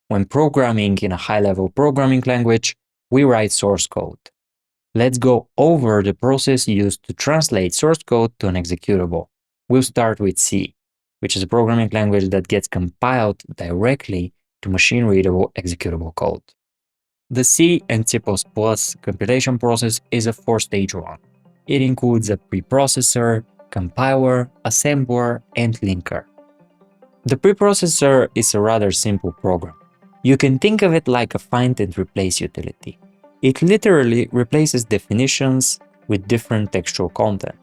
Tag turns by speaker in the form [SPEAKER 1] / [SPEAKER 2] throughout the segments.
[SPEAKER 1] When programming in a high-level programming language, we write source code. Let's go over the process used to translate source code to an executable. We'll start with C, which is a programming language that gets compiled directly to machine-readable executable code. The C and C++ compilation process is a four-stage one. It includes a preprocessor, compiler, assembler, and linker. The preprocessor is a rather simple program. You can think of it like a find and replace utility. It literally replaces definitions with different textual content.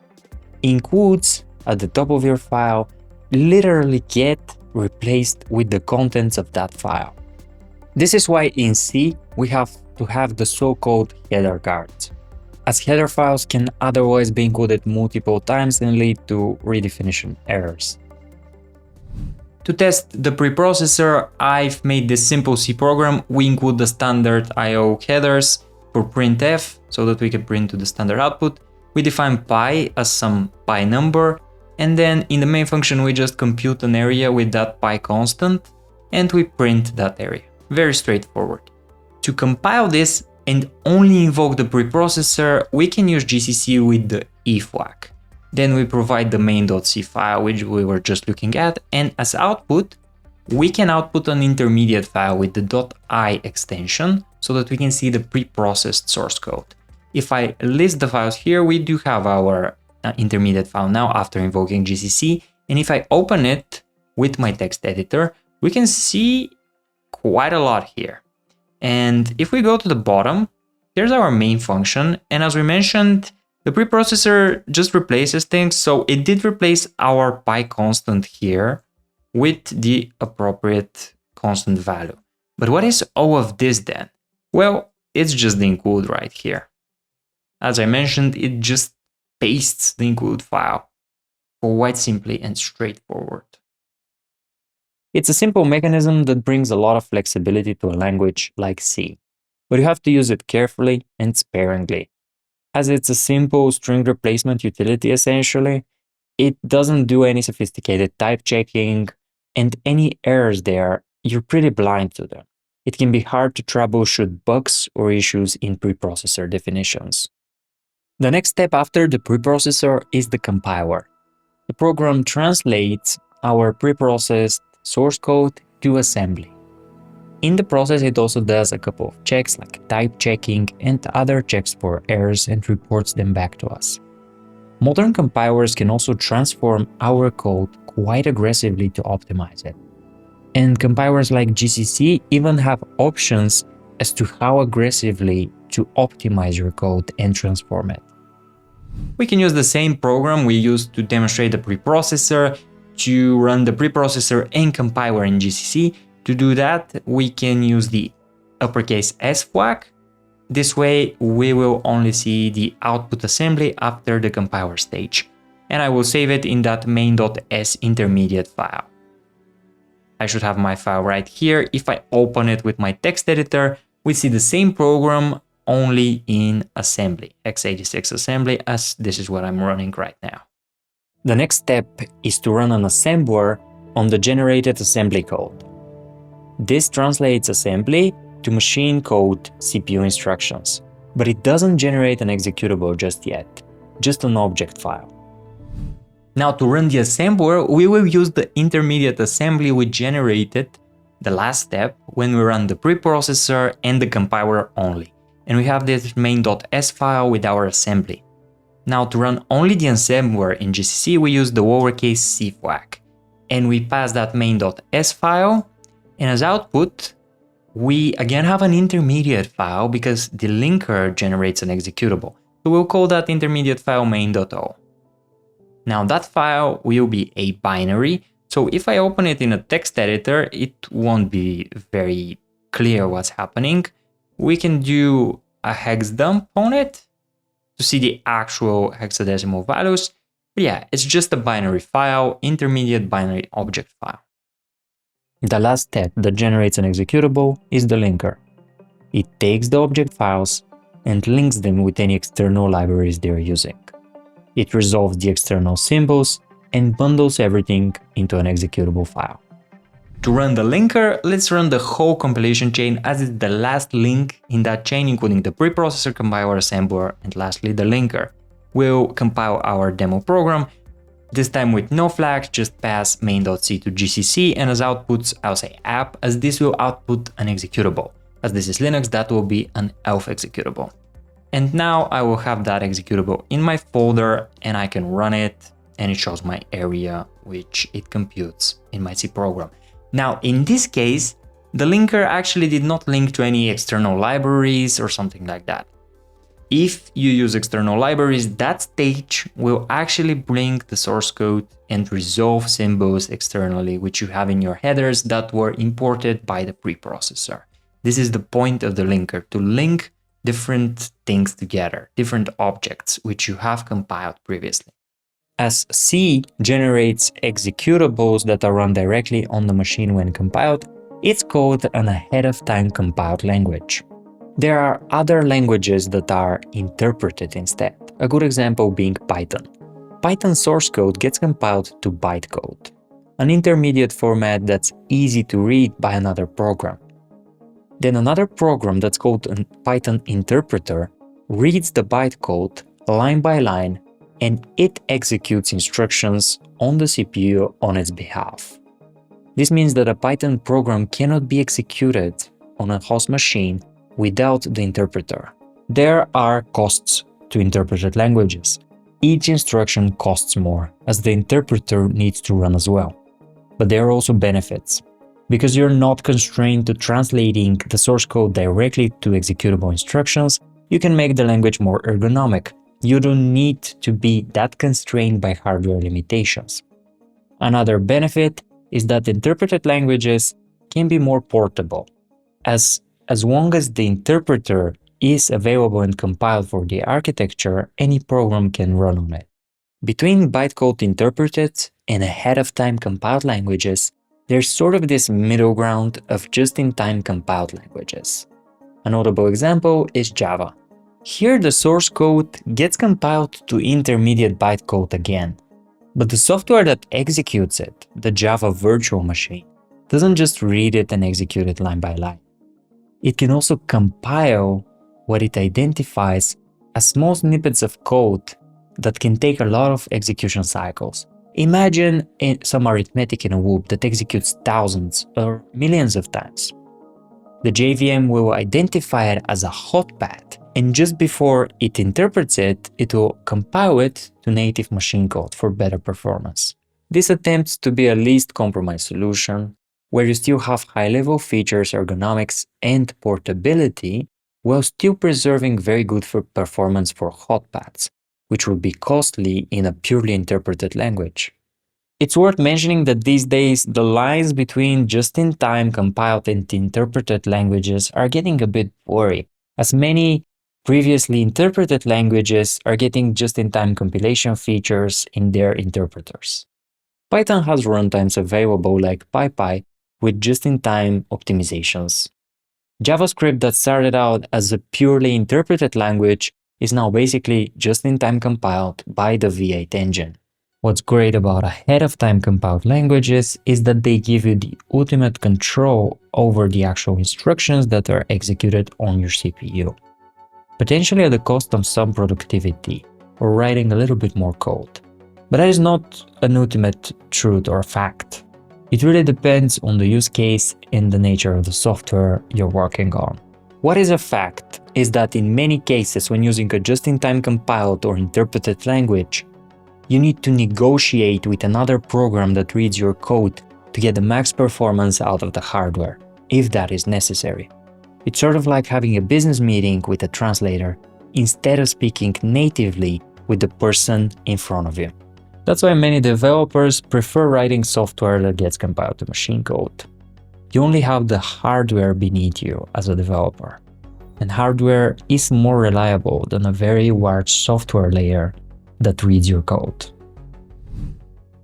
[SPEAKER 1] Includes at the top of your file literally get replaced with the contents of that file. This is why in C we have to have the so-called header guards, as header files can otherwise be included multiple times and lead to redefinition errors. To test the preprocessor, I've made this simple C program. We include the standard I/O headers for printf so that we can print to the standard output. We define pi as some pi number, and then in the main function we just compute an area with that pi constant and we print that area. Very straightforward. To compile this and only invoke the preprocessor, we can use GCC with the E flag. Then we provide the main.c file, which we were just looking at, and as output, we can output an intermediate file with the .i extension so that we can see the preprocessed source code. If I list the files here, we do have our intermediate file now after invoking GCC, and if I open it with my text editor, we can see quite a lot here. And if we go to the bottom, here's our main function, and as we mentioned, the preprocessor just replaces things, so it did replace our pi constant here with the appropriate constant value. But what is all of this then? Well, it's just the include right here. As I mentioned, it just pastes the include file, quite simply and straightforward. It's a simple mechanism that brings a lot of flexibility to a language like C, but you have to use it carefully and sparingly. As it's a simple string replacement utility essentially, it doesn't do any sophisticated type checking, and any errors there, you're pretty blind to them. It can be hard to troubleshoot bugs or issues in preprocessor definitions. The next step after the preprocessor is the compiler. The program translates our preprocessed source code to assembly. In the process, it also does a couple of checks like type checking and other checks for errors and reports them back to us. Modern compilers can also transform our code quite aggressively to optimize it. And compilers like GCC even have options as to how aggressively to optimize your code and transform it. We can use the same program we used to demonstrate the preprocessor to run the preprocessor and compiler in GCC. To do that, we can use the uppercase S flag. This way, we will only see the output assembly after the compiler stage, and I will save it in that main.s intermediate file. I should have my file right here. If I open it with my text editor, we see the same program only in assembly, x86 assembly, as this is what I'm running right now. The next step is to run an assembler on the generated assembly code. This translates assembly to machine code CPU instructions, but it doesn't generate an executable just yet, just an object file. Now to run the assembler, we will use the intermediate assembly we generated, the last step, when we run the preprocessor and the compiler only. And we have this main.s file with our assembly. Now to run only the assembler in GCC, we use the lowercase c flag, and we pass that main.s file. And as output, we again have an intermediate file because the linker generates an executable. So we'll call that intermediate file main.o. Now that file will be a binary. So if I open it in a text editor, it won't be very clear what's happening. We can do a hex dump on it to see the actual hexadecimal values. But yeah, it's just a binary file, intermediate binary object file. The last step that generates an executable is the linker. It takes the object files and links them with any external libraries they're using. It resolves the external symbols and bundles everything into an executable file. To run the linker, let's run the whole compilation chain as it's the last link in that chain, including the preprocessor, compiler, assembler, and lastly the linker. We'll compile our demo program, this time with no flags, just pass main.c to GCC, and as outputs I'll say app, as this will output an executable. As this is Linux, that will be an elf executable. And now I will have that executable in my folder and I can run it, and it shows my area which it computes in my C program. Now, in this case, the linker actually did not link to any external libraries or something like that. If you use external libraries, that stage will actually bring the source code and resolve symbols externally, which you have in your headers that were imported by the preprocessor. This is the point of the linker, to link different things together, different objects which you have compiled previously. As C generates executables that are run directly on the machine when compiled, it's called an ahead-of-time compiled language. There are other languages that are interpreted instead, a good example being Python. Python source code gets compiled to bytecode, an intermediate format that's easy to read by another program. Then another program that's called a Python interpreter reads the bytecode line by line, and it executes instructions on the CPU on its behalf. This means that a Python program cannot be executed on a host machine without the interpreter. There are costs to interpreted languages. Each instruction costs more, as the interpreter needs to run as well. But there are also benefits. Because you're not constrained to translating the source code directly to executable instructions, you can make the language more ergonomic. You don't need to be that constrained by hardware limitations. Another benefit is that interpreted languages can be more portable, as long as the interpreter is available and compiled for the architecture, any program can run on it. Between bytecode interpreted and ahead-of-time compiled languages, there's sort of this middle ground of just-in-time compiled languages. A notable example is Java. Here the source code gets compiled to intermediate bytecode again, but the software that executes it, the Java virtual machine, doesn't just read it and execute it line by line. It can also compile what it identifies as small snippets of code that can take a lot of execution cycles. Imagine some arithmetic in a loop that executes thousands or millions of times. The JVM will identify it as a hot path, and just before it interprets it, it will compile it to native machine code for better performance. This attempts to be a least compromised solution, where you still have high-level features, ergonomics, and portability, while still preserving very good performance for hot paths, which would be costly in a purely interpreted language. It's worth mentioning that these days the lines between just-in-time compiled and interpreted languages are getting a bit blurry, as many previously interpreted languages are getting just-in-time compilation features in their interpreters. Python has runtimes available like PyPy with just-in-time optimizations. JavaScript that started out as a purely interpreted language is now basically just-in-time compiled by the V8 engine. What's great about ahead-of-time compiled languages is that they give you the ultimate control over the actual instructions that are executed on your CPU, potentially at the cost of some productivity or writing a little bit more code. But that is not an ultimate truth or fact. It really depends on the use case and the nature of the software you're working on. What is a fact is that in many cases when using a just-in-time compiled or interpreted language, you need to negotiate with another program that reads your code to get the max performance out of the hardware, if that is necessary. It's sort of like having a business meeting with a translator instead of speaking natively with the person in front of you. That's why many developers prefer writing software that gets compiled to machine code. You only have the hardware beneath you as a developer, and hardware is more reliable than a very large software layer that reads your code.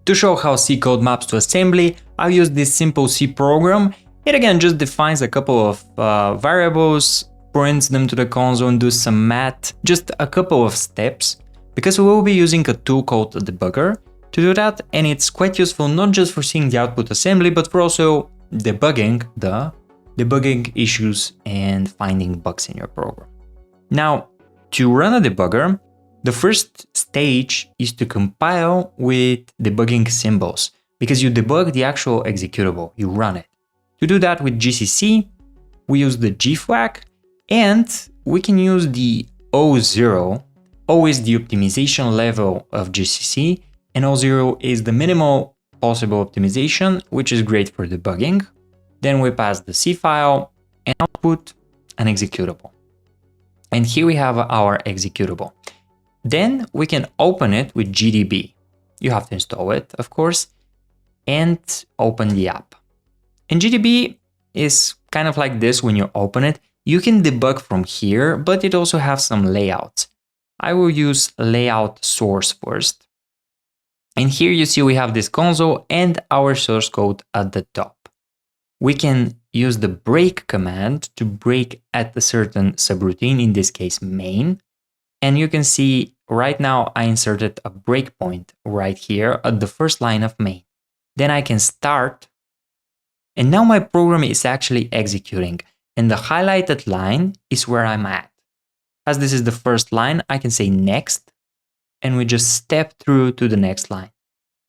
[SPEAKER 1] To show how C code maps to assembly, I'll use this simple C program. It again just defines a couple of variables, prints them to the console and do some math, just a couple of steps, because we will be using a tool called Debugger to do that, and it's quite useful not just for seeing the output assembly, but for also debugging issues and finding bugs in your program. Now, to run a debugger, the first stage is to compile with debugging symbols, because you debug the actual executable, you run it. To do that with GCC, we use the G flag, and we can use the O0. O is the optimization level of GCC, and O0 is the minimal possible optimization, which is great for debugging. Then we pass the C file and output an executable. And here we have our executable. Then we can open it with GDB. You have to install it, of course, and open the app. And GDB is kind of like this when you open it. You can debug from here, but it also has some layouts. I will use layout source first. And here you see we have this console and our source code at the top. We can use the break command to break at a certain subroutine, in this case main. And you can see right now I inserted a breakpoint right here at the first line of main. Then I can start, and now my program is actually executing, and the highlighted line is where I'm at. As this is the first line, I can say next, and we just step through to the next line.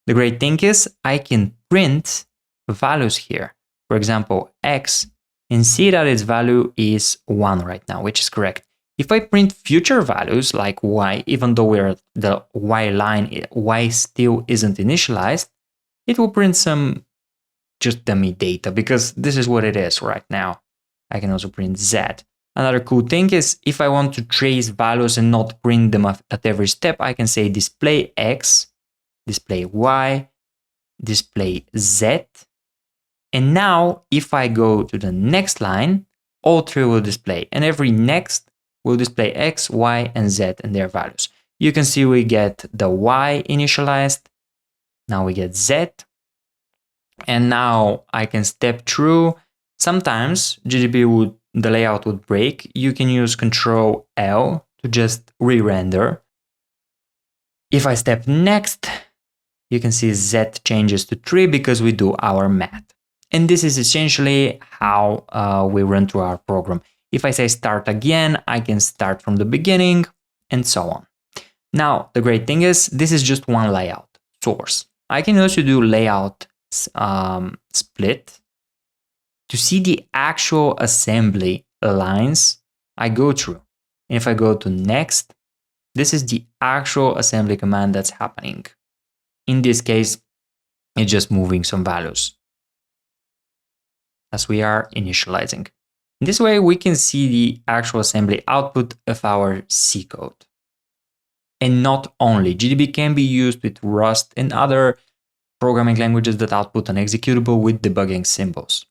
[SPEAKER 1] The great thing is I can print values here. For example, X, and see that its value is 1 right now, which is correct. If I print future values like Y, even though we're at the Y line, Y still isn't initialized, it will print some just dummy data, because this is what it is right now. I can also print Z. Another cool thing is if I want to trace values and not print them at every step, I can say display X, display Y, display Z. And now if I go to the next line, all three will display, and every next will display X, Y, and Z and their values. You can see we get the Y initialized, now we get Z, and now I can step through. Sometimes the layout would break. You can use Control L to just re-render. If I step next, you can see Z changes to 3 because we do our math. And this is essentially how we run through our program. If I say start again, I can start from the beginning and so on. Now, the great thing is this is just one layout, source. I can also do layout split. To see the actual assembly lines I go through. And if I go to next, this is the actual assembly command that's happening. In this case, it's just moving some values as we are initializing. This way we can see the actual assembly output of our C code. And not only, GDB can be used with Rust and other programming languages that output an executable with debugging symbols.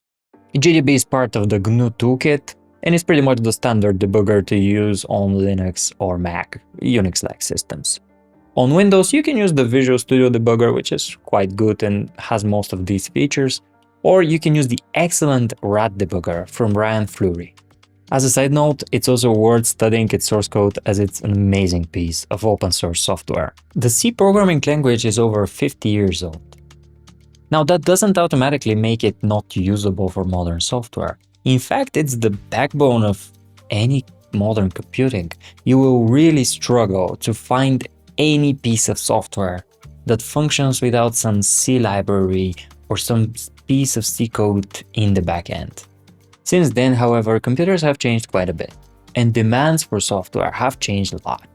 [SPEAKER 1] GDB is part of the GNU toolkit and is pretty much the standard debugger to use on Linux or Mac, Unix-like systems. On Windows, you can use the Visual Studio Debugger, which is quite good and has most of these features, or you can use the excellent Rat Debugger from Ryan Fleury. As a side note, it's also worth studying its source code as it's an amazing piece of open source software. The C programming language is over 50 years old. Now, that doesn't automatically make it not usable for modern software. In fact, it's the backbone of any modern computing. You will really struggle to find any piece of software that functions without some C library or some piece of C code in the backend. Since then, however, computers have changed quite a bit, and demands for software have changed a lot.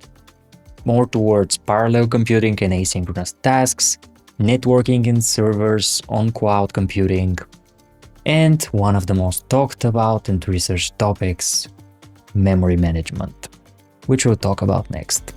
[SPEAKER 1] More towards parallel computing and asynchronous tasks, networking in servers, on cloud computing, and one of the most talked about and researched topics, memory management, which we'll talk about next.